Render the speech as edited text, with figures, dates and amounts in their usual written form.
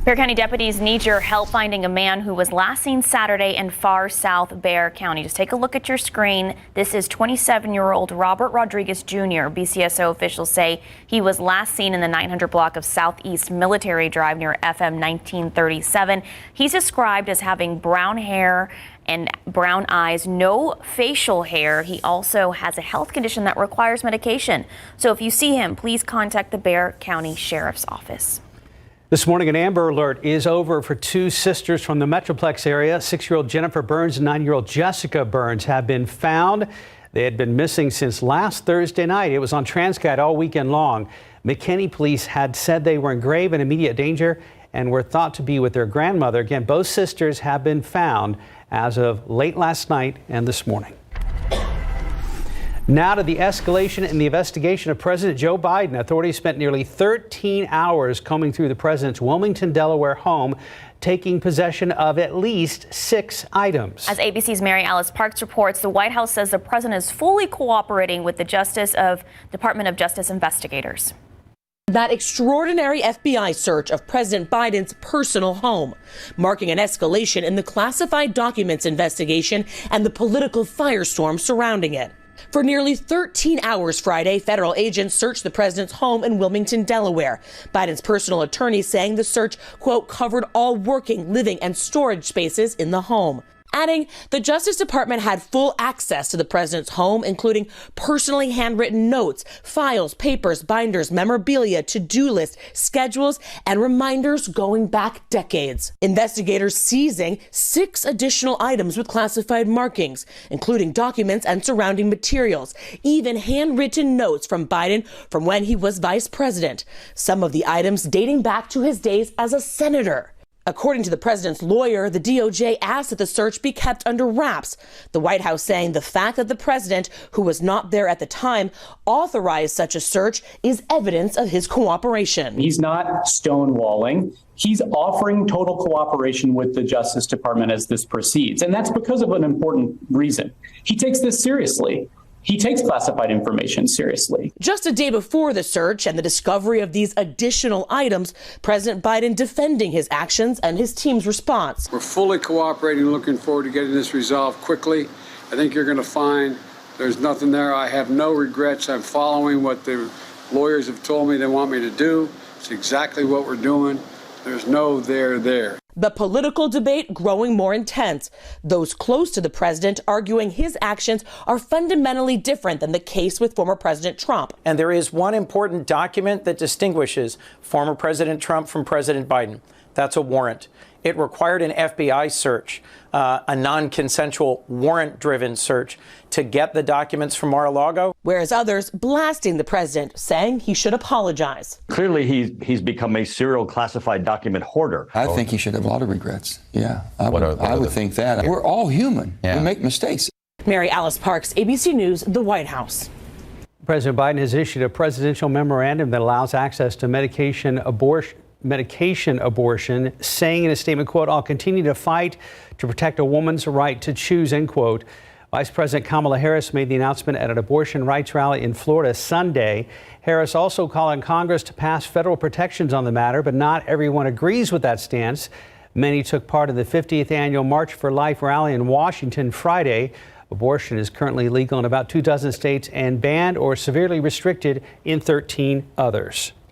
Bexar County deputies need your help finding a man who was last seen Saturday in far south Bexar County. Just take a look at your screen. This is 27-year-old Robert Rodriguez Jr. BCSO officials say he was last seen in the 900 block of Southeast Military Drive near FM 1937. He's described as having brown hair and brown eyes, no facial hair. He also has a health condition that requires medication. So if you see him, please contact the Bexar County Sheriff's Office. This morning, an Amber Alert is over for two sisters from the Metroplex area. 6-year-old Jennifer Burns and 9-year-old Jessica Burns have been found. They had been missing since last Thursday night. It was on Transguide all weekend long. McKinney police had said they were in grave and immediate danger and were thought to be with their grandmother. Again, both sisters have been found as of late last night and this morning. Now to the escalation in the investigation of President Joe Biden. Authorities spent nearly 13 hours combing through the president's Wilmington, Delaware home, taking possession of at least 6 items. As ABC's Mary Alice Parks reports, the White House says the president is fully cooperating with the Department of Justice investigators. That extraordinary FBI search of President Biden's personal home, marking an escalation in the classified documents investigation and the political firestorm surrounding it. For nearly 13 hours Friday, federal agents searched the president's home in Wilmington, Delaware. Biden's personal attorney saying the search, quote, covered all working, living, and storage spaces in the home. Adding, the Justice Department had full access to the president's home, including personally handwritten notes, files, papers, binders, memorabilia, to-do lists, schedules, and reminders going back decades. Investigators seizing 6 additional items with classified markings, including documents and surrounding materials, even handwritten notes from Biden from when he was vice president. Some of the items dating back to his days as a senator. According to the president's lawyer, the DOJ asked that the search be kept under wraps. The White House saying the fact that the president, who was not there at the time, authorized such a search is evidence of his cooperation. He's not stonewalling. He's offering total cooperation with the Justice Department as this proceeds. And that's because of an important reason. He takes this seriously. He takes classified information seriously. Just a day before the search and the discovery of these additional items, President Biden defending his actions and his team's response. We're fully cooperating, looking forward to getting this resolved quickly. I think you're going to find there's nothing there. I have no regrets. I'm following what the lawyers have told me they want me to do. It's exactly what we're doing. There's no there. The political debate growing more intense. Those close to the president arguing his actions are fundamentally different than the case with former President Trump. And there is one important document that distinguishes former President Trump from President Biden. That's a warrant. It required an FBI search, a non-consensual warrant-driven search to get the documents from Mar-a-Lago. Whereas others blasting the president, saying he should apologize. Clearly, he's become a serial classified document hoarder. I think he should have a lot of regrets. Yeah, I would think that. We're all human. Yeah. We make mistakes. Mary Alice Parks, ABC News, the White House. President Biden has issued a presidential memorandum that allows access to medication abortion, saying in a statement, quote, I'll continue to fight to protect a woman's right to choose, end quote. Vice President Kamala Harris made the announcement at an abortion rights rally in Florida Sunday. Harris also called on Congress to pass federal protections on the matter, but not everyone agrees with that stance. Many took part in the 50th annual March for Life rally in Washington Friday. Abortion is currently legal in about 24 states and banned or severely restricted in 13 others.